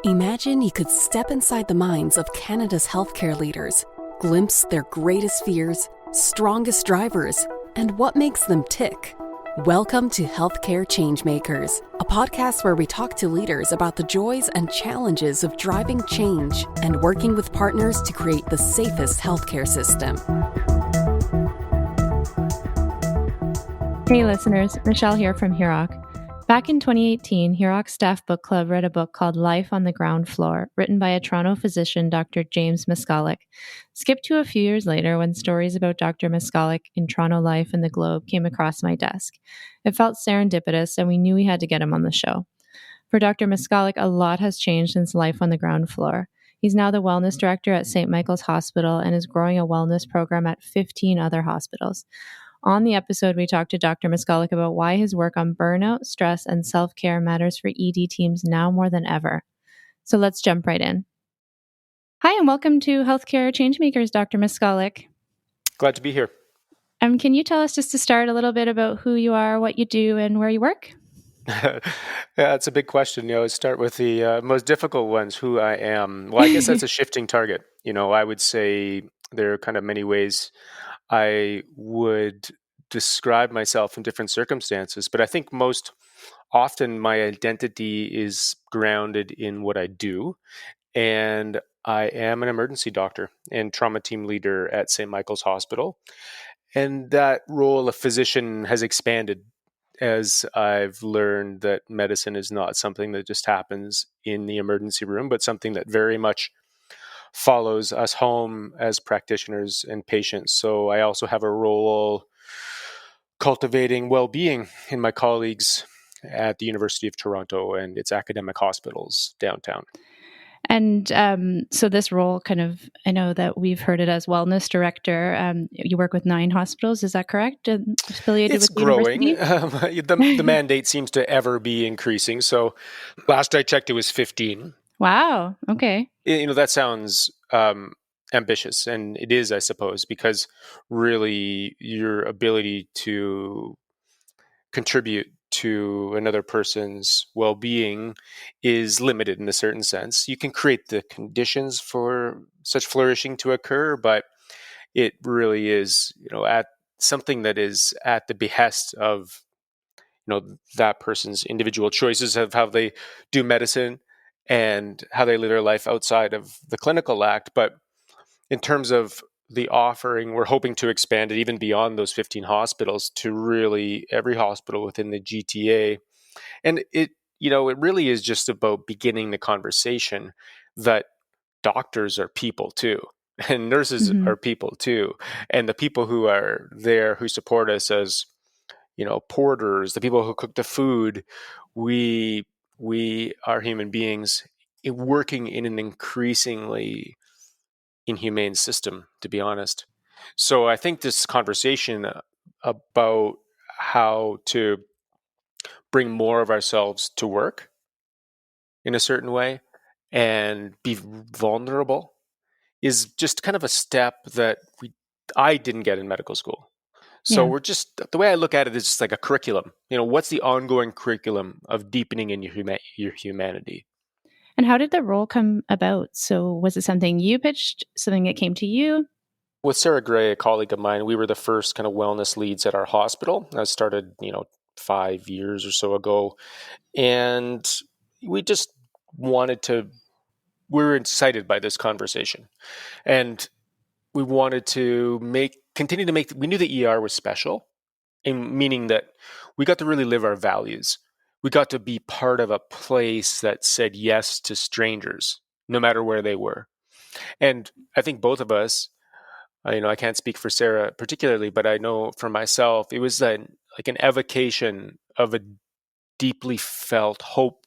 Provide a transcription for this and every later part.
Imagine you could step inside the minds of Canada's healthcare leaders, glimpse their greatest fears, strongest drivers, and what makes them tick. Welcome to Healthcare Changemakers, a podcast where we talk to leaders about the joys and challenges of driving change and working with partners to create the safest healthcare system. Hey listeners, Michelle here from Hurock. Back in 2018, Hurock's staff book club read a book called Life on the Ground Floor, written by a Toronto physician, Dr. James Maskalyk. Skip to a few years later when stories about Dr. Maskalyk in Toronto life and the Globe came across my desk. It felt serendipitous, and we knew we had to get him on the show. For Dr. Maskalyk, a lot has changed since Life on the Ground Floor. He's now the wellness director at St. Michael's Hospital and is growing a wellness program at 15 other hospitals. On the episode, we talked to Dr. Maskalyk about why his work on burnout, stress, and self-care matters for ED teams now more than ever. So let's jump right in. Hi, and welcome to Healthcare Changemakers, Dr. Maskalyk. Glad to be here. Can you tell us just to start a little bit about who you are, what you do, and where you work? Yeah, it's a big question. Start with the most difficult ones, who I am. Well, I guess that's a shifting target. I would say there are kind of many ways I would describe myself in different circumstances, but I think most often my identity is grounded in what I do. And I am an emergency doctor and trauma team leader at St. Michael's Hospital. And that role of physician has expanded as I've learned that medicine is not something that just happens in the emergency room, but something that very much follows us home as practitioners and patients. So I also have a role cultivating well-being in my colleagues at the University of Toronto and its academic hospitals downtown. And so this role I know that we've heard it as wellness director. You work with 9 hospitals, is that correct? Affiliated It's with the growing. university? The mandate seems to ever be increasing. So last I checked, it was 15. Wow. Okay. That sounds ambitious, and it is, I suppose, because really your ability to contribute to another person's well-being is limited in a certain sense. You can create the conditions for such flourishing to occur, but it really is, at something that is at the behest of, that person's individual choices of how they do medicine and how they live their life outside of the clinical act. But in terms of the offering, we're hoping to expand it even beyond those 15 hospitals to really every hospital within the GTA. And it really is just about beginning the conversation that doctors are people too, and nurses are people too. And the people who are there, who support us as, porters, the people who cook the food, we are human beings working in an increasingly inhumane system, to be honest. So I think this conversation about how to bring more of ourselves to work in a certain way and be vulnerable is just kind of a step that I didn't get in medical school. So we're just, the way I look at it is just like a curriculum. What's the ongoing curriculum of deepening in your humanity? And how did the role come about? So was it something you pitched, something that came to you? With Sarah Gray, a colleague of mine, we were the first kind of wellness leads at our hospital. I started, 5 years or so ago. And we just we were excited by this conversation. And we wanted to we knew the ER was special, in meaning that we got to really live our values. We got to be part of a place that said yes to strangers, no matter where they were. And I think both of us, I can't speak for Sarah particularly, but I know for myself, it was like an evocation of a deeply felt hope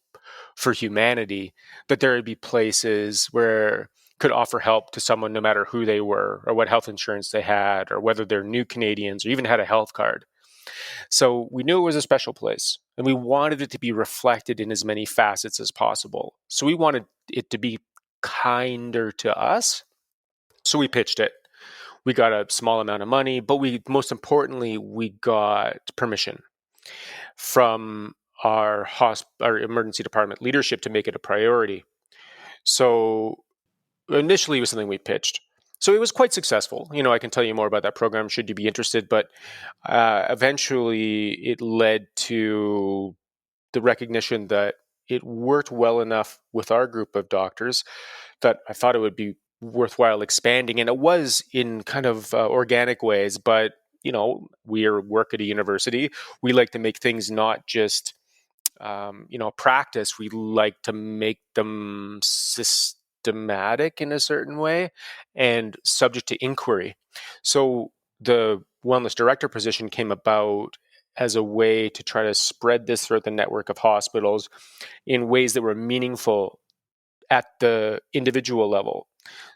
for humanity, that there would be places where could offer help to someone no matter who they were or what health insurance they had or whether they're new Canadians or even had a health card. So we knew it was a special place and we wanted it to be reflected in as many facets as possible. So we wanted it to be kinder to us. So we pitched it. We got a small amount of money, but most importantly, we got permission from our emergency department leadership to make it a priority. So initially it was something we pitched. So it was quite successful. I can tell you more about that program should you be interested, but eventually it led to the recognition that it worked well enough with our group of doctors that I thought it would be worthwhile expanding. And it was in kind of organic ways, but we work at a university. We like to make things not just practice. We like to make them systematic in a certain way and subject to inquiry. So the wellness director position came about as a way to try to spread this throughout the network of hospitals in ways that were meaningful at the individual level.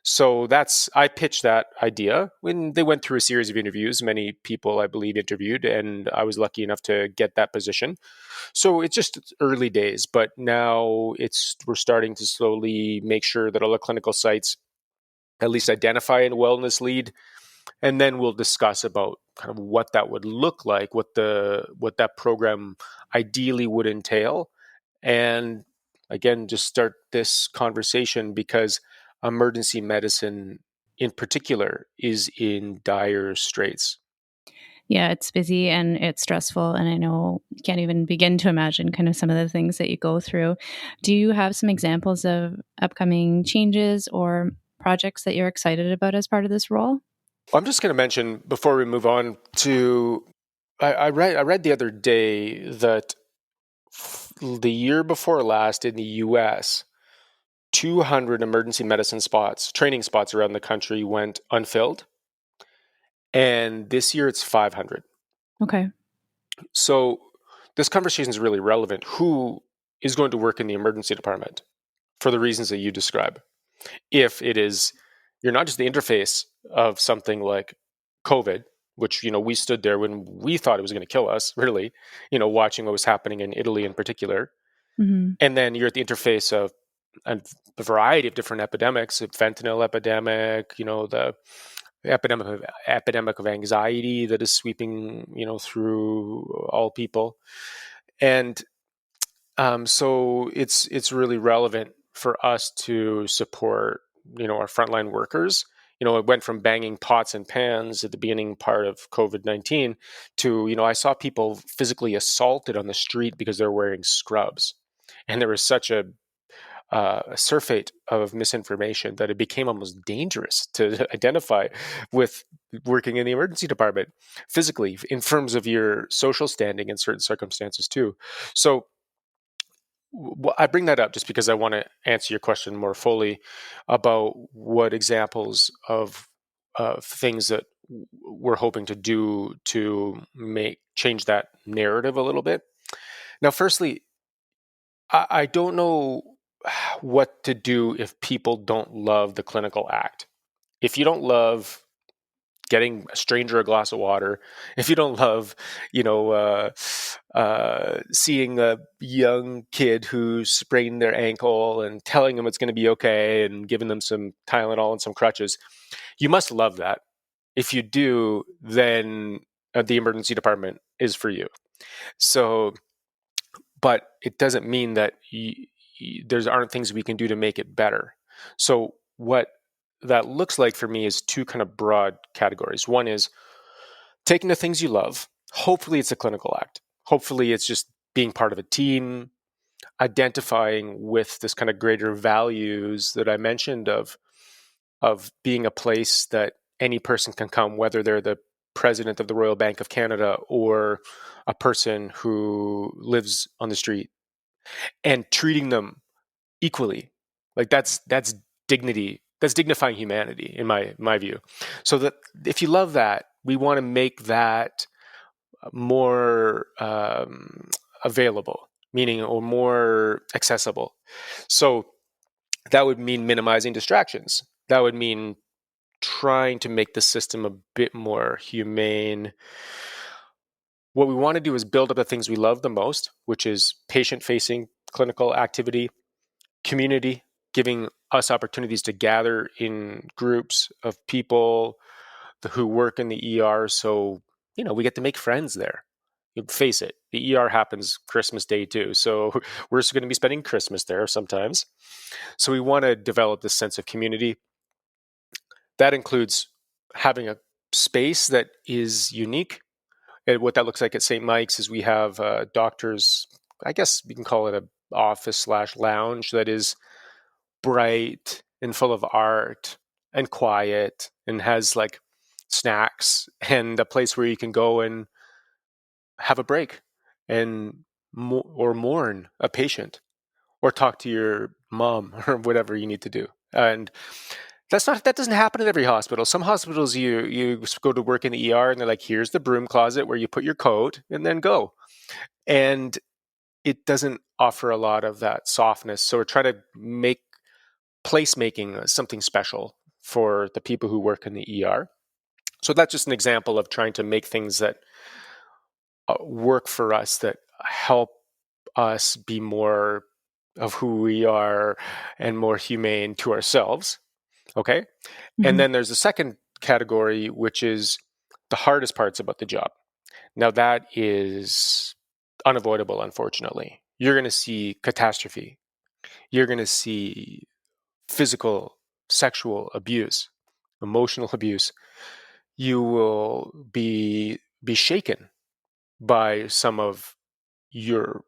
So I pitched that idea when they went through a series of interviews. Many people, I believe, interviewed, and I was lucky enough to get that position. So it's just early days, but now we're starting to slowly make sure that all the clinical sites at least identify a wellness lead, and then we'll discuss about kind of what that would look like, what that program ideally would entail, and again, just start this conversation because emergency medicine in particular is in dire straits. Yeah, it's busy and it's stressful. And I know you can't even begin to imagine kind of some of the things that you go through. Do you have some examples of upcoming changes or projects that you're excited about as part of this role? I'm just going to mention before we move on to, I read the other day that the year before last in the US, 200 emergency medicine training spots around the country went unfilled. And this year it's 500. Okay. So this conversation is really relevant. Who is going to work in the emergency department for the reasons that you describe? If you're not just the interface of something like COVID, which, we stood there when we thought it was going to kill us, really, watching what was happening in Italy in particular. Mm-hmm. And then you're at the interface of a variety of different epidemics, a fentanyl epidemic, the epidemic of anxiety that is sweeping, through all people. And so it's really relevant for us to support, our frontline workers. It went from banging pots and pans at the beginning part of COVID-19 to, I saw people physically assaulted on the street because they're wearing scrubs. And there was such a surfeit of misinformation that it became almost dangerous to identify with working in the emergency department physically in terms of your social standing in certain circumstances too. So I bring that up just because I want to answer your question more fully about what examples of things that we're hoping to do to change that narrative a little bit. Now, firstly, I don't know what to do if people don't love the clinical act. If you don't love getting a stranger a glass of water, if you don't love, seeing a young kid who sprained their ankle and telling them it's going to be okay and giving them some Tylenol and some crutches, you must love that. If you do, then the emergency department is for you. So, but it doesn't mean that there aren't things we can do to make it better. So what that looks like for me is two kind of broad categories. One is taking the things you love. Hopefully it's a clinical act. Hopefully it's just being part of a team, identifying with this kind of greater values that I mentioned of being a place that any person can come, whether they're the president of the Royal Bank of Canada or a person who lives on the street, and treating them equally. Like that's dignity. That's dignifying humanity in my view. So that if you love that, we want to make that more available, meaning or more accessible. So that would mean minimizing distractions. That would mean trying to make the system a bit more humane. What we want to do is build up the things we love the most, which is patient-facing clinical activity, community, giving us opportunities to gather in groups of people who work in the ER. So, we get to make friends there. Face it, the ER happens Christmas Day too. So we're going to be spending Christmas there sometimes. So we want to develop this sense of community. That includes having a space that is unique. And what that looks like at St. Mike's is we have doctors, I guess we can call it a office/lounge that is bright and full of art and quiet and has like snacks and a place where you can go and have a break and or mourn a patient or talk to your mom or whatever you need to do. And that doesn't happen at every hospital. Some hospitals you go to work in the ER and they're like, here's the broom closet where you put your coat and then go. And it doesn't offer a lot of that softness. So we're trying to make placemaking something special for the people who work in the ER. So that's just an example of trying to make things that work for us, that help us be more of who we are and more humane to ourselves. Okay. Mm-hmm. And then there's a second category, which is the hardest parts about the job. Now that is unavoidable, unfortunately. You're going to see catastrophe. You're going to see physical, sexual abuse, emotional abuse. You will be shaken by some of your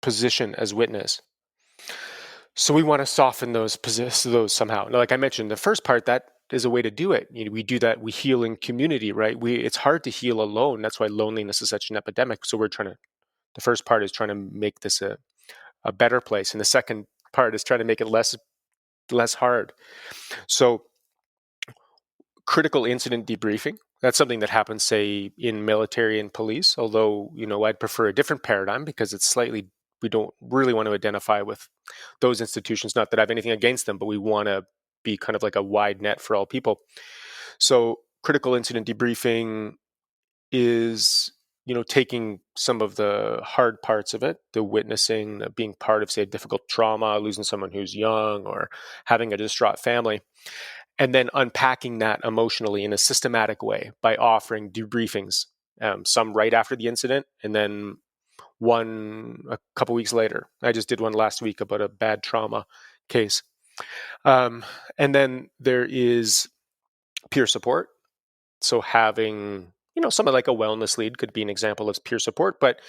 position as witness. So we want to soften those somehow. Now, like I mentioned, the first part, that is a way to do it. We do that. We heal in community, right? It's hard to heal alone. That's why loneliness is such an epidemic. So the first part is trying to make this a better place, and the second part is trying to make it less hard. So critical incident debriefing. That's something that happens, say, in military and police, although, I'd prefer a different paradigm because we don't really want to identify with those institutions. Not that I have anything against them, but we want to be kind of like a wide net for all people. So critical incident debriefing is, taking some of the hard parts of it, the witnessing, the being part of, say, difficult trauma, losing someone who's young or having a distraught family, and then unpacking that emotionally in a systematic way by offering debriefings, some right after the incident, and then one a couple weeks later. I just did one last week about a bad trauma case. And then there is peer support. So having, something like a wellness lead could be an example of peer support, but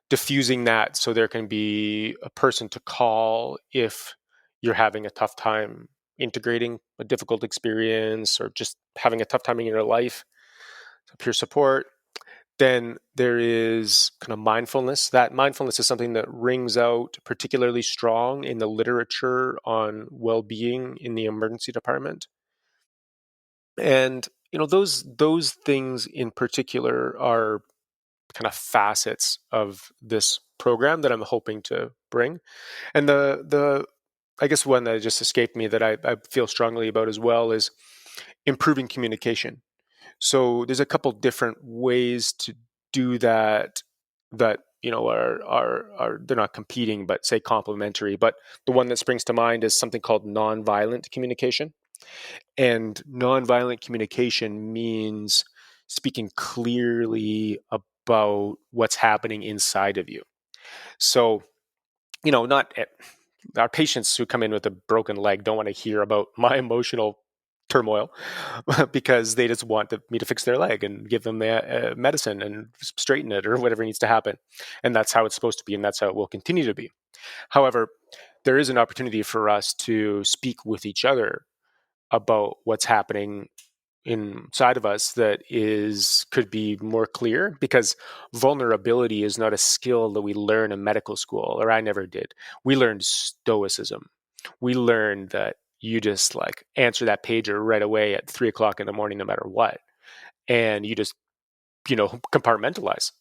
diffusing that so there can be a person to call if you're having a tough time integrating a difficult experience or just having a tough time in your life. So peer support. Then there is kind of mindfulness. That mindfulness is something that rings out particularly strong in the literature on well-being in the emergency department. And those things in particular are kind of facets of this program that I'm hoping to bring. And the I guess one that just escaped me that I feel strongly about as well is improving communication. So there's a couple different ways to do that are they're not competing, but say complementary. But the one that springs to mind is something called nonviolent communication. And nonviolent communication means speaking clearly about what's happening inside of you. So, not our patients who come in with a broken leg don't want to hear about my emotional turmoil because they just want me to fix their leg and give them the medicine and straighten it or whatever needs to happen. And that's how it's supposed to be, and that's how it will continue to be. However, there is an opportunity for us to speak with each other about what's happening inside of us that could be more clear, because vulnerability is not a skill that we learn in medical school, or I never did. We learned stoicism. We learned that you just like answer that pager right away at 3:00 in the morning, no matter what. And you just, compartmentalize.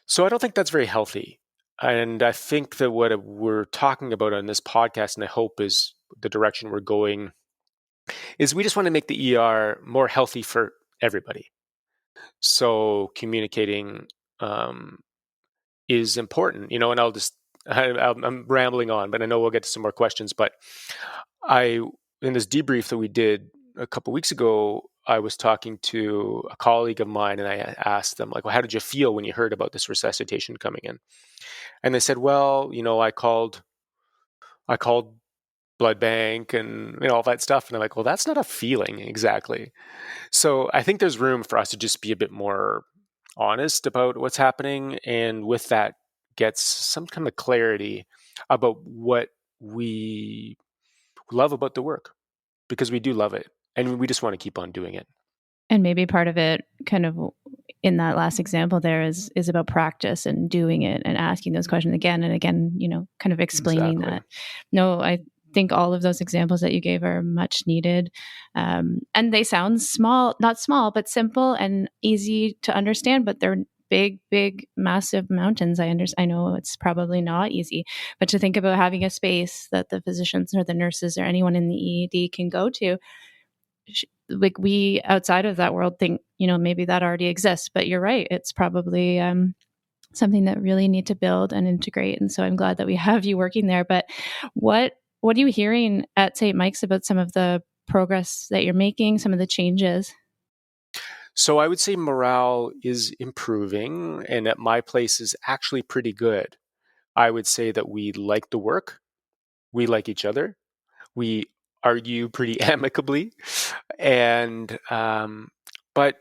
So I don't think that's very healthy. And I think that what we're talking about on this podcast, and I hope is the direction we're going, is we just want to make the ER more healthy for everybody. So communicating is important, and I'm rambling on, but I know we'll get to some more questions. But in this debrief that we did a couple weeks ago, I was talking to a colleague of mine, and I asked them, like, well, how did you feel when you heard about this resuscitation coming in? And they said, well, I called blood bank and all that stuff. And I'm like, well, that's not a feeling exactly. So I think there's room for us to just be a bit more honest about what's happening. And with that gets some kind of clarity about what we love about the work, because we do love it and we just want to keep on doing it. And maybe part of it, kind of in that last example there, is about practice and doing it and asking those questions again and again, kind of explaining Exactly. that. No, I think all of those examples that you gave are much needed. And they sound small, not small, but simple and easy to understand, but they're big, massive mountains. I know it's probably not easy, but to think about having a space that the physicians or the nurses or anyone in the ED can go to, like, we outside of that world think, maybe that already exists, but you're right. It's probably something that really need to build and integrate. And so I'm glad that we have you working there. But what are you hearing at St. Mike's about some of the progress that you're making, some of the changes? So I would say morale is improving, and at my place is actually pretty good. I would say that we like the work, we like each other, we argue pretty amicably, and but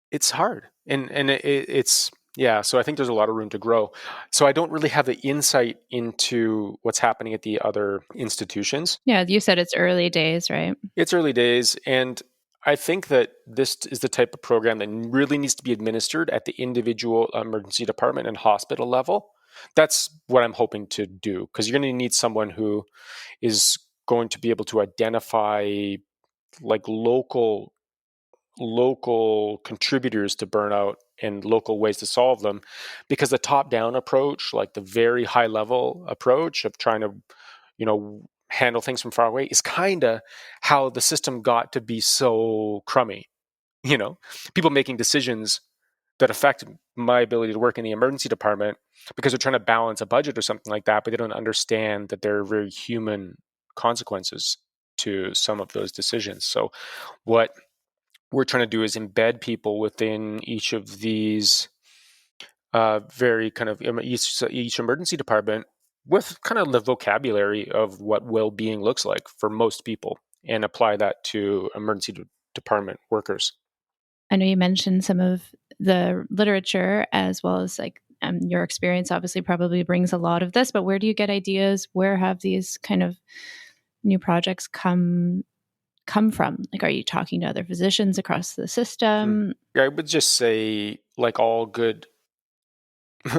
it's hard, and it's yeah. So I think there's a lot of room to grow. So I don't really have the insight into what's happening at the other institutions. Yeah, you said it's early days, right? It's early days, and I think that this is the type of program that really needs to be administered at the individual emergency department and hospital level. That's what I'm hoping to do, because you're going to need someone who is going to be able to identify like local contributors to burnout and local ways to solve them, because the top down approach, like the very high level approach of trying to handle things from far away, is kind of how the system got to be so crummy. People making decisions that affect my ability to work in the emergency department because they're trying to balance a budget or something like that, but they don't understand that there are very human consequences to some of those decisions. So what we're trying to do is embed people within each of these very kind of each emergency department with kind of the vocabulary of what well-being looks like for most people, and apply that to emergency department workers. I know you mentioned some of the literature as well as your experience obviously probably brings a lot of this, but where do you get ideas? Where have these kind of new projects come from? Like, are you talking to other physicians across the system? I would just say, like all good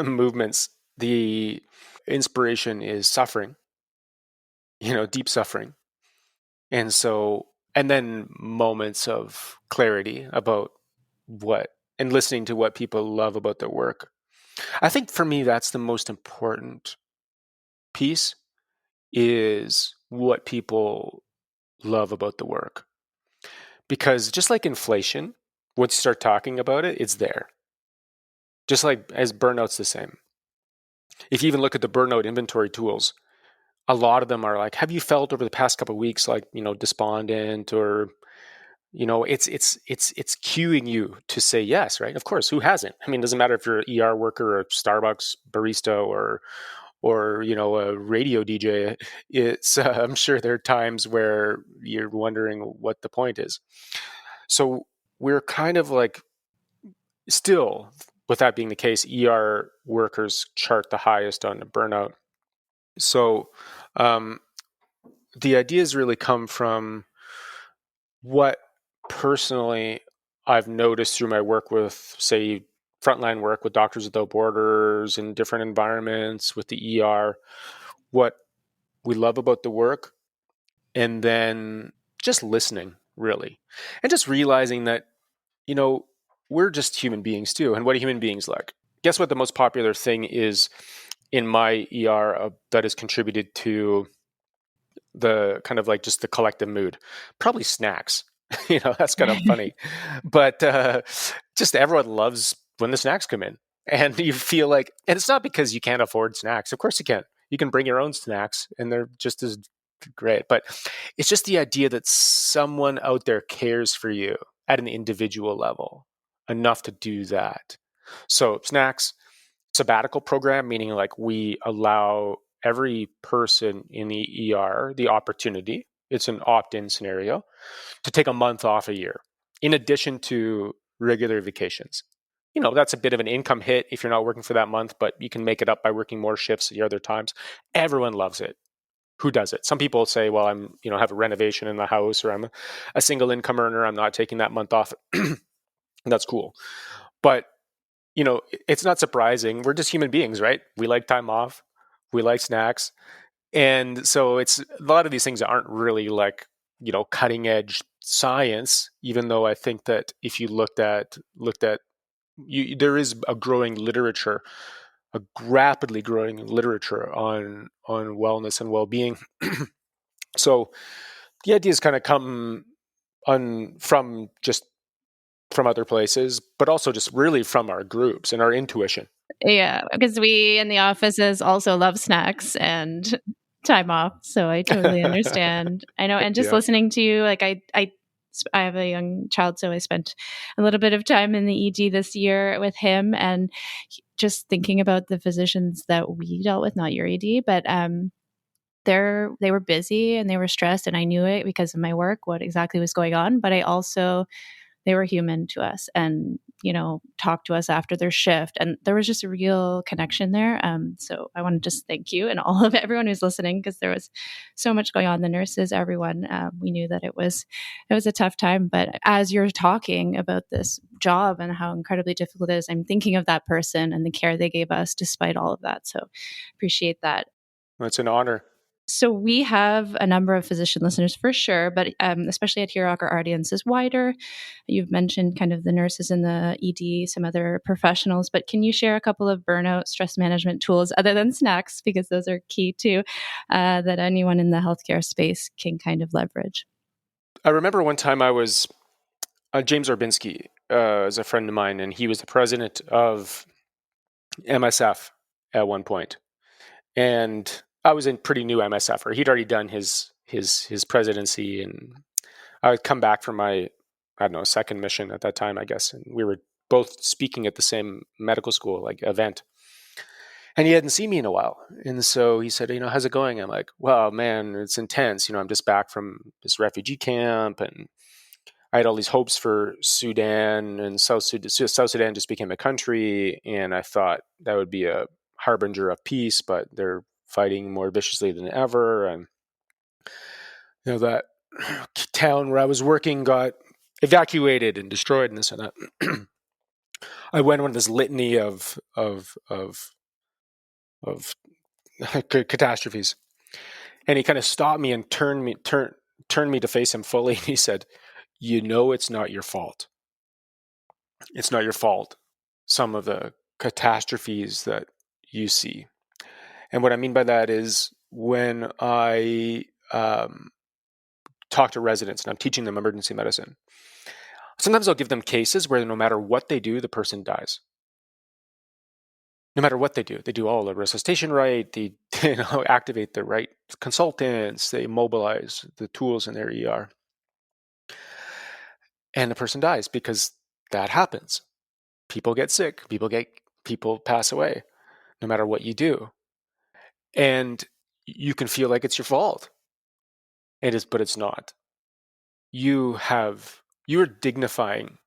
movements, the inspiration is suffering, deep suffering. And then moments of clarity about what, and listening to what people love about their work. I think for me, that's the most important piece, is what people love about the work. Because just like inflation, once you start talking about it, it's there. Just like as burnout's the same. If you even look at the burnout inventory tools, a lot of them are like, have you felt over the past couple of weeks like, despondent, or it's cueing you to say yes, right? Of course, who hasn't? I mean, it doesn't matter if you're an ER worker or a Starbucks barista or a radio DJ. It's I'm sure there are times where you're wondering what the point is. So we're kind of like, still, with that being the case, ER workers chart the highest on the burnout. So um, the ideas really come from what personally I've noticed through my work with, say, frontline work with Doctors Without Borders in different environments with the ER, what we love about the work, and then just listening, really, and just realizing that, we're just human beings too. And what are human beings like? Guess what the most popular thing is in my ER that has contributed to the kind of like just the collective mood? Probably snacks. That's kind of funny. But just everyone loves when the snacks come in. And you feel like, and it's not because you can't afford snacks. Of course you can. You can bring your own snacks and they're just as great. But it's just the idea that someone out there cares for you at an individual level, enough to do that. So snacks, sabbatical program, meaning like we allow every person in the ER the opportunity, it's an opt-in scenario, to take a month off a year, in addition to regular vacations. That's a bit of an income hit if you're not working for that month, but you can make it up by working more shifts the other times. Everyone loves it. Who does it? Some people say, well, I'm, have a renovation in the house, or I'm a single income earner, I'm not taking that month off. That's cool. But, it's not surprising. We're just human beings, right? We like time off. We like snacks. And so it's a lot of these things aren't really like, cutting edge science, even though I think that if you looked at there is a growing literature, a rapidly growing literature on wellness and well-being. So the ideas kind of come from other places, but also just really from our groups and our intuition. Yeah, because we in the offices also love snacks and time off. So I totally understand. I know. And just listening to you, like I have a young child, so I spent a little bit of time in the ED this year with him, and just thinking about the physicians that we dealt with, not your ED, but they were busy and they were stressed, and I knew it because of my work, what exactly was going on. But they were human to us, and talked to us after their shift, and there was just a real connection there. So I want to just thank you and all of everyone who's listening, because there was so much going on. The nurses, everyone, we knew that it was a tough time. But as you're talking about this job and how incredibly difficult it is, I'm thinking of that person and the care they gave us despite all of that. So appreciate that. Well, it's an honor. So we have a number of physician listeners for sure, but especially at HEROC, our audience is wider. You've mentioned kind of the nurses in the ED, some other professionals, but can you share a couple of burnout stress management tools other than snacks, because those are key too, that anyone in the healthcare space can kind of leverage? I remember one time I was James Orbinski is a friend of mine, and he was the president of MSF at one point. And I was in pretty new MSF, or he'd already done his presidency, and I had come back from my, second mission at that time, I guess. And we were both speaking at the same medical school, like event. And he hadn't seen me in a while. And so he said, how's it going? I'm like, well, man, it's intense. I'm just back from this refugee camp, and I had all these hopes for Sudan, and South Sudan just became a country. And I thought that would be a harbinger of peace, but they're fighting more viciously than ever. And that town where I was working got evacuated and destroyed, and this and that. I went on this litany of catastrophes, and he kind of stopped me and turned me to face him fully. And he said, it's not your fault. It's not your fault, some of the catastrophes that you see. And what I mean by that is, when I talk to residents and I'm teaching them emergency medicine, sometimes I'll give them cases where no matter what they do, the person dies. No matter what they do all the resuscitation right, they activate the right consultants, they mobilize the tools in their ER. And the person dies because that happens. People get sick, people pass away, no matter what you do. And you can feel like it's your fault. It is, but it's not. You are dignifying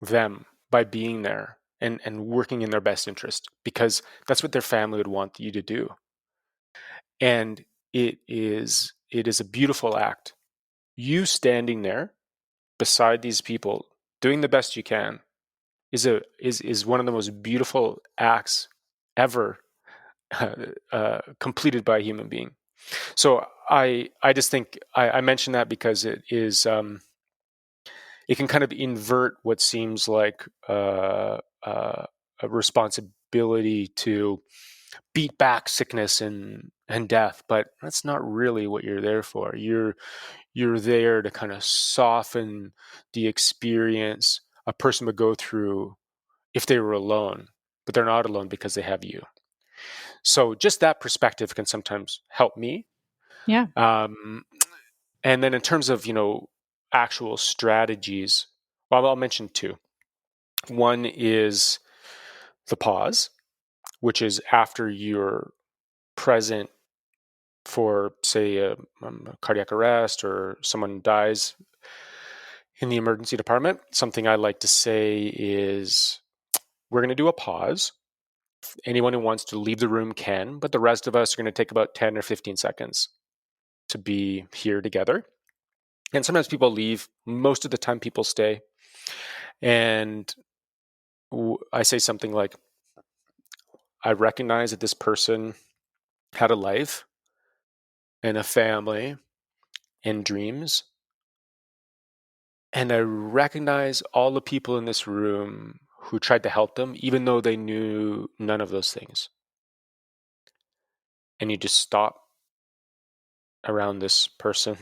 them by being there and working in their best interest, because that's what their family would want you to do. And it is a beautiful act. You standing there beside these people, doing the best you can, is one of the most beautiful acts ever completed by a human being. So I just think I mention that because it is it can kind of invert what seems like a responsibility to beat back sickness and death, but that's not really what you're there for. You're there to kind of soften the experience a person would go through if they were alone, but they're not alone because they have you. So just that perspective can sometimes help me. Yeah. And then in terms of, actual strategies, Well, I'll mention two. One is the pause, which is after you're present for, say, a cardiac arrest or someone dies in the emergency department. Something I like to say is, we're going to do a pause. Anyone who wants to leave the room can, but the rest of us are going to take about 10 or 15 seconds to be here together. And sometimes people leave. Most of the time people stay. And I say something like, I recognize that this person had a life and a family and dreams. And I recognize all the people in this room who tried to help them, even though they knew none of those things. And you just stop around this person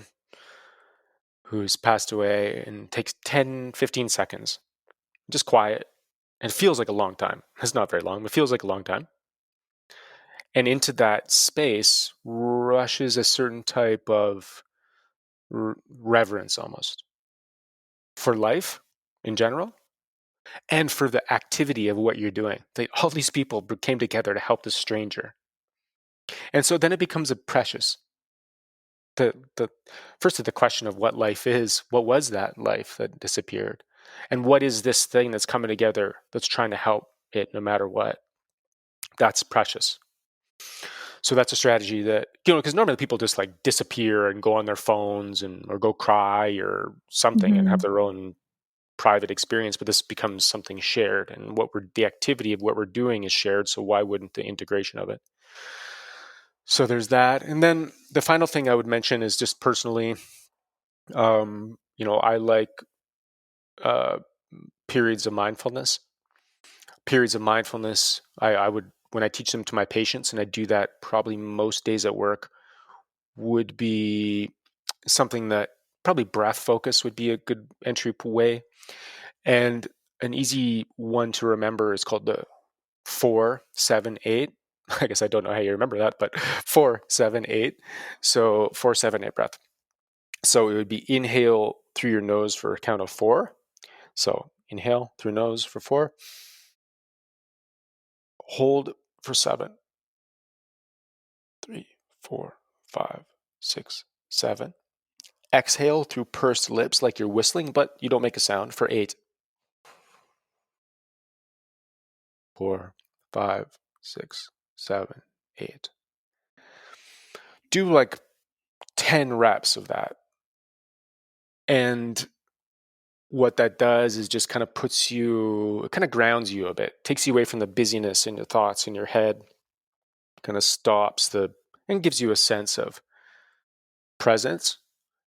who's passed away and takes 10, 15 seconds, just quiet. And it feels like a long time. It's not very long, but it feels like a long time. And into that space rushes a certain type of reverence almost for life in general and for the activity of what you're doing. All these people came together to help this stranger. And so then it becomes a precious. The first, the question of what life is, what was that life that disappeared? And what is this thing that's coming together that's trying to help it no matter what? That's precious. So that's a strategy that, because normally people just like disappear and go on their phones or go cry or something and have their own private experience, but this becomes something shared, and the activity of what we're doing is shared. So why wouldn't the integration of it? So there's that. And then the final thing I would mention is just personally, I like uh, periods of mindfulness. Periods of mindfulness, I would, when I teach them to my patients, and I do that probably most days at work, would be something that probably breath focus would be a good entry way. And an easy one to remember is called the 4-7-8. I guess I don't know how you remember that, but 4-7-8. So 4-7-8 breath. So it would be inhale through your nose for a count of 4. So inhale through nose for 4. Hold for 7. 3, 4, 5, 6, 7. Exhale through pursed lips like you're whistling, but you don't make a sound for 8. 4, 5, 6, 7, 8. Do like 10 reps of that. And what that does is just kind of it kind of grounds you a bit, takes you away from the busyness in your thoughts in your head, kind of stops and gives you a sense of presence.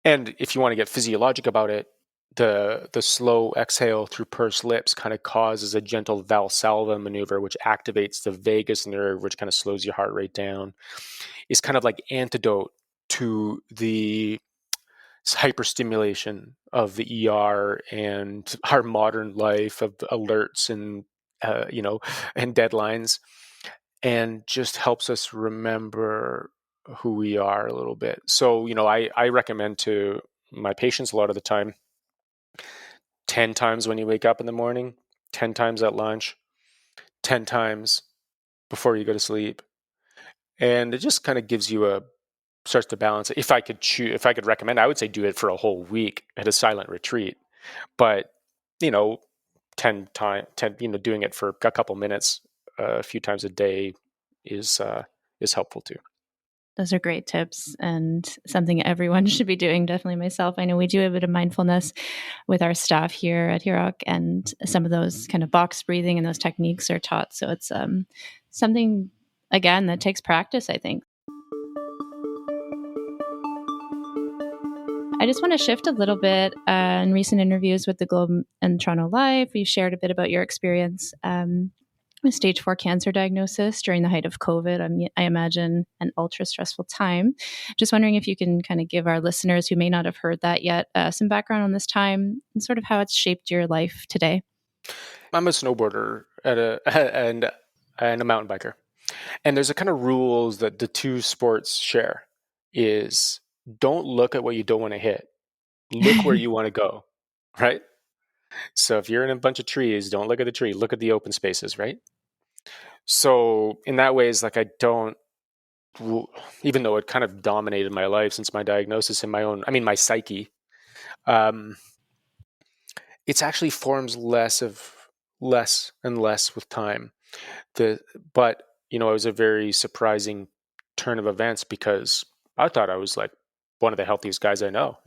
And if you want to get physiologic about it, the slow exhale through pursed lips kind of causes a gentle Valsalva maneuver, which activates the vagus nerve, which kind of slows your heart rate down. It's kind of like antidote to the hyperstimulation of the ER and our modern life of alerts and and deadlines, and just helps us remember who we are a little bit. So I recommend to my patients a lot of the time, 10 times when you wake up in the morning, 10 times at lunch, 10 times before you go to sleep. And it just kind of starts to balance it. If I could recommend, I would say do it for a whole week at a silent retreat. But 10 doing it for a couple minutes a few times a day is helpful too. Those are great tips and something everyone should be doing. Definitely myself. I know we do a bit of mindfulness with our staff here at Hirok, and some of those kind of box breathing and those techniques are taught. So it's something, again, that takes practice, I think. I just want to shift a little bit. In recent interviews with the Globe and Toronto Live, you shared a bit about your experience with stage 4 cancer diagnosis during the height of COVID. I imagine an ultra stressful time. Just wondering if you can kind of give our listeners who may not have heard that yet some background on this time and sort of how it's shaped your life today. I'm a snowboarder and a mountain biker. And there's a kind of rules that the two sports share is don't look at what you don't want to hit. Look where you want to go, right? So if you're in a bunch of trees, don't look at the tree, look at the open spaces, right? So in that way, it's like I don't, even though it kind of dominated my life since my diagnosis and my psyche, um, it's actually forms less and less with time. But it was a very surprising turn of events because I thought I was like one of the healthiest guys I know.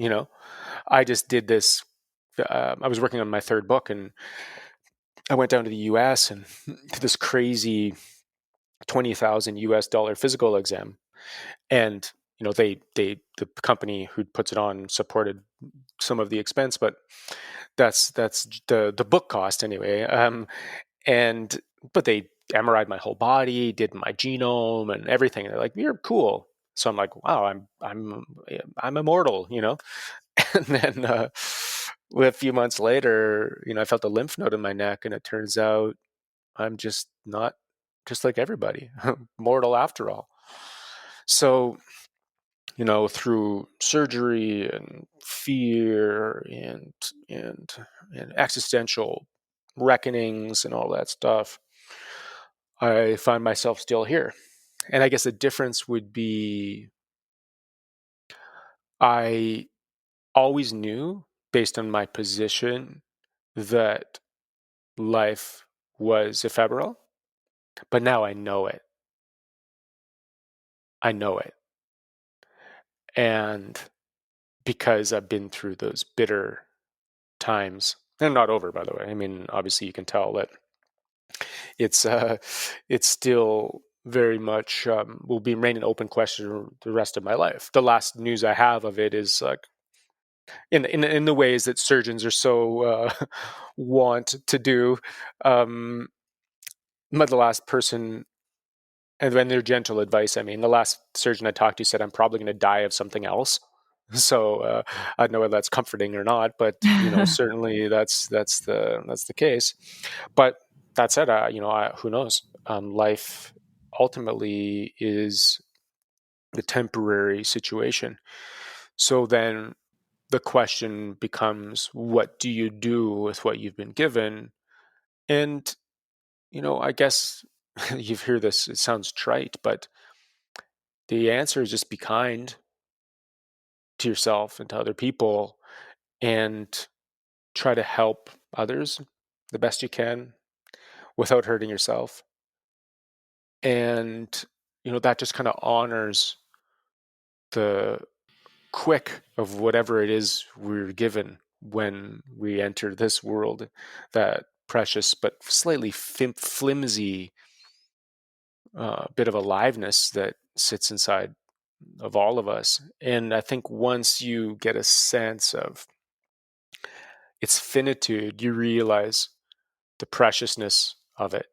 I just did this. I was working on my third book, and I went down to the U.S. and did this crazy $20,000 physical exam, and the company who puts it on supported some of the expense, but that's the book cost anyway. And but they MRI'd my whole body, did my genome and everything. And they're like, "You're cool." So I'm like, "Wow, I'm immortal," And then a few months later, I felt a lymph node in my neck, and it turns out I'm just not just like everybody, mortal after all. So through surgery and fear and and existential reckonings and all that stuff, I find myself still here. And I guess the difference would be I always knew, based on my position, that life was ephemeral, but now I know it. I know it. And because I've been through those bitter times, and not over, by the way. I mean, obviously you can tell that it's it's still very much will be remain an open question the rest of my life. The last news I have of it is like in the ways that surgeons are so want to do. Um, but the last person, and when their gentle advice, I mean, the last surgeon I talked to said I'm probably going to die of something else. So I don't know whether that's comforting or not, but certainly that's the case. But that said, who knows? Life ultimately is the temporary situation. So then the question becomes, what do you do with what you've been given? And I guess you hear this. It sounds trite, but the answer is just be kind to yourself and to other people, and try to help others the best you can without hurting yourself. And that just kind of honors the quick of whatever it is we're given when we enter this world, that precious but slightly flimsy bit of aliveness that sits inside of all of us. And I think once you get a sense of its finitude, you realize the preciousness of it.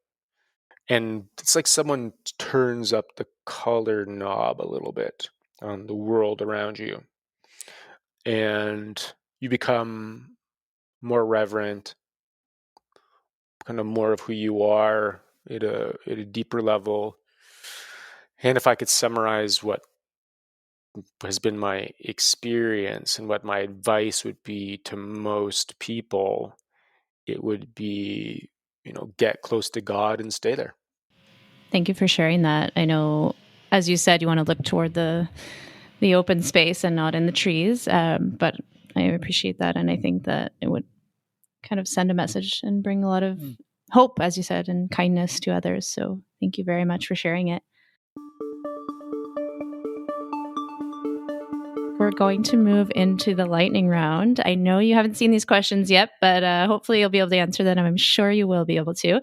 And it's like someone turns up the color knob a little bit on the world around you, and you become more reverent, kind of more of who you are at a deeper level. And if I could summarize what has been my experience and what my advice would be to most people, it would be, get close to God and stay there. Thank you for sharing that. I know, as you said, you want to look toward the open space and not in the trees, but I appreciate that, and I think that it would kind of send a message and bring a lot of hope, as you said, and kindness to others. So thank you very much for sharing it. We're going to move into the lightning round. I know you haven't seen these questions yet, but hopefully you'll be able to answer them. I'm sure you will be able to.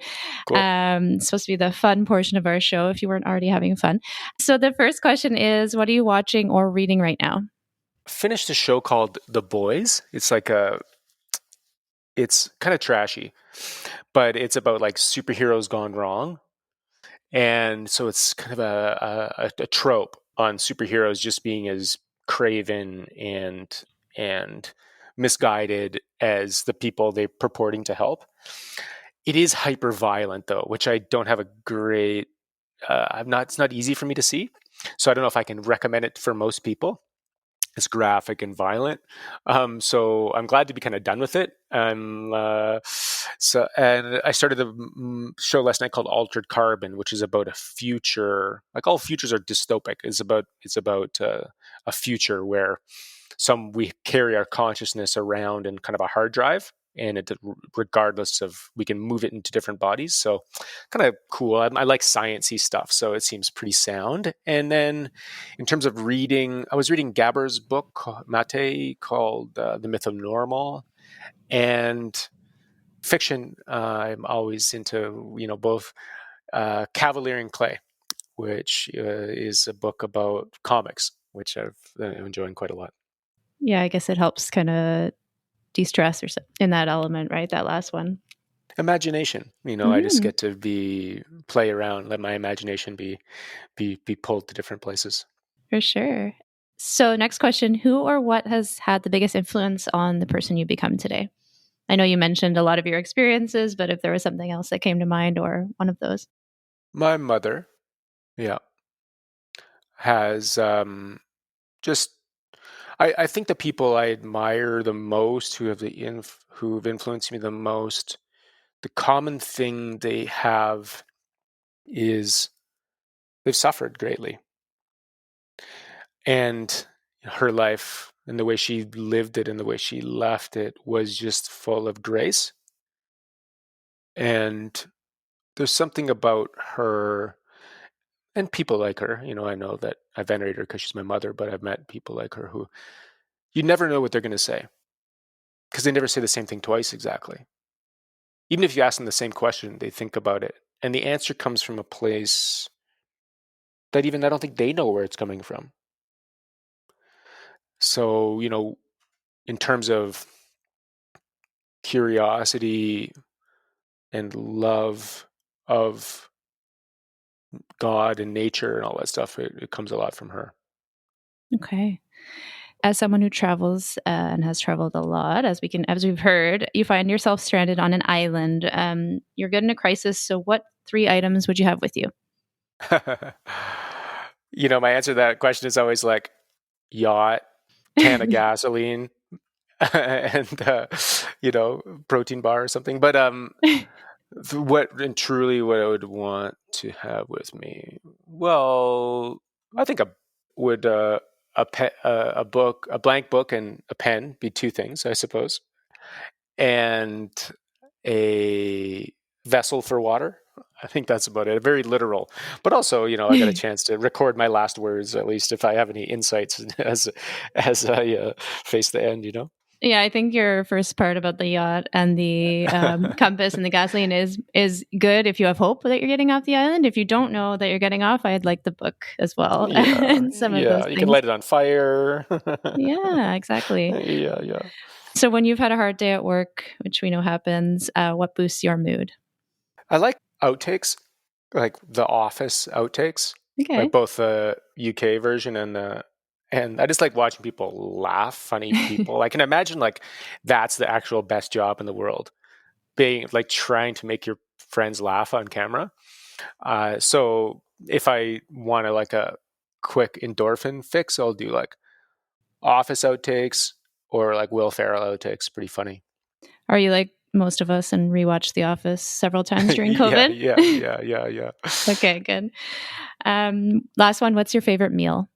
Cool. It's supposed to be the fun portion of our show if you weren't already having fun. So the first question is, what are you watching or reading right now? Finished a show called The Boys. It's kind of trashy, but it's about like superheroes gone wrong. And so it's kind of a trope on superheroes just being as craven and misguided as the people they're purporting to help. It is hyper violent though, which I don't have a great. It's not easy for me to see, so I don't know if I can recommend it for most people. It's graphic and violent. So I'm glad to be kind of done with it. And I started a show last night called Altered Carbon, which is about a future. Like all futures are dystopic. It's about a future where we carry our consciousness around in kind of a hard drive, and regardless of, we can move it into different bodies. So kind of cool. I like sciencey stuff, so it seems pretty sound. And then in terms of reading, I was reading Gaber's book, Mate, called The Myth of Normal. And fiction, I'm always into, both Cavalier and Clay, which is a book about comics, which I'm enjoying quite a lot. Yeah, I guess it helps kind of de-stress or in that element, right? That last one. Imagination. I just get to play around, let my imagination be pulled to different places. For sure. So next question, who or what has had the biggest influence on the person you become today? I know you mentioned a lot of your experiences, but if there was something else that came to mind or one of those. My mother, yeah, has just I think the people I admire the most, who've influenced me the most, the common thing they have is they've suffered greatly. And her life and the way she lived it and the way she left it was just full of grace. And there's something about her and people like her. I know that I venerate her because she's my mother, but I've met people like her who you never know what they're going to say, because they never say the same thing twice exactly. Even if you ask them the same question, they think about it. And the answer comes from a place that even I don't think they know where it's coming from. So, in terms of curiosity and love of God and nature and all that stuff, it comes a lot from her. Okay. As someone who travels and has traveled a lot, as we've heard, you find yourself stranded on an island. You're good in a crisis. So, what 3 items would you have with you? My answer to that question is always like yacht, can of gasoline, and protein bar or something. But what I would want to have with me, well, I think a book, a blank book, and a pen be 2 things, I suppose, and a vessel for water. I think that's about it. Very literal, but also, I got a chance to record my last words, at least if I have any insights as I face the end. Yeah, I think your first part about the yacht and the compass and the gasoline is good if you have hope that you're getting off the island. If you don't know that you're getting off, I'd like the book as well. Yeah, and some of those you things. can light it on fire. Yeah, exactly. Yeah. So when you've had a hard day at work, which we know happens, what boosts your mood? I like outtakes, like the Office outtakes, Okay. like both the UK version and I just like watching people laugh, funny people. I can imagine like that's the actual best job in the world, being like trying to make your friends laugh on camera. So if I want to like a quick endorphin fix, I'll do like Office outtakes or like Will Ferrell outtakes. Pretty funny. Are you like most of us and rewatch The Office several times during COVID? Yeah. Okay, good. Last one, what's your favorite meal?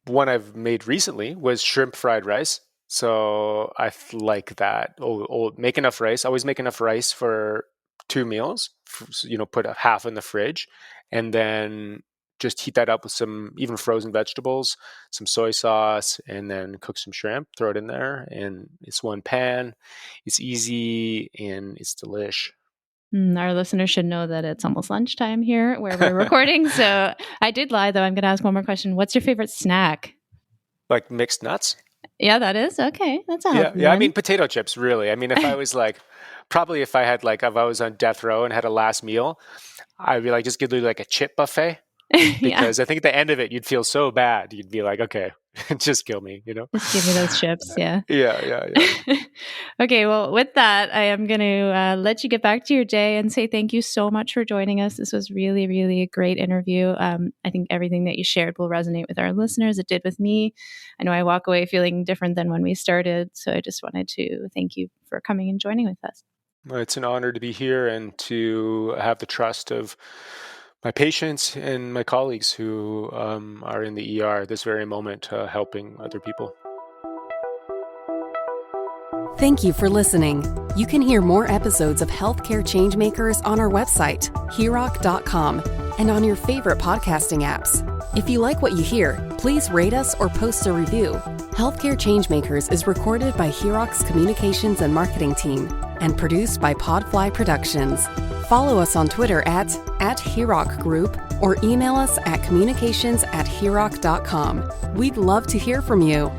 One I've made recently was shrimp fried rice. So I like that. Make enough rice. Always make enough rice for 2 meals. Put a half in the fridge, and then just heat that up with some even frozen vegetables, some soy sauce, and then cook some shrimp. Throw it in there, and it's one pan. It's easy and it's delish. Our listeners should know that it's almost lunchtime here where we're recording. So I did lie, though. I'm going to ask one more question. What's your favorite snack? Like mixed nuts? Yeah, that is. Okay. That's a healthy Yeah. one. I mean, potato chips, really. I mean, if I was like, probably if I was on death row and had a last meal, I'd be like, just give me like a chip buffet. Because I think at the end of it, you'd feel so bad. You'd be like, okay, just kill me, you know? Just give me those chips. Yeah. Yeah. Okay. Well, with that, I am going to let you get back to your day and say thank you so much for joining us. This was really, really a great interview. I think everything that you shared will resonate with our listeners. It did with me. I know I walk away feeling different than when we started. So I just wanted to thank you for coming and joining with us. Well, it's an honor to be here and to have the trust of my patients and my colleagues who are in the ER this very moment, helping other people. Thank you for listening. You can hear more episodes of Healthcare Changemakers on our website, heroc.com, and on your favorite podcasting apps. If you like what you hear, please rate us or post a review. Healthcare Changemakers is recorded by Heroc's communications and marketing team and produced by Podfly Productions. Follow us on Twitter at Heroc Group or email us at communications@heroc.com. We'd love to hear from you.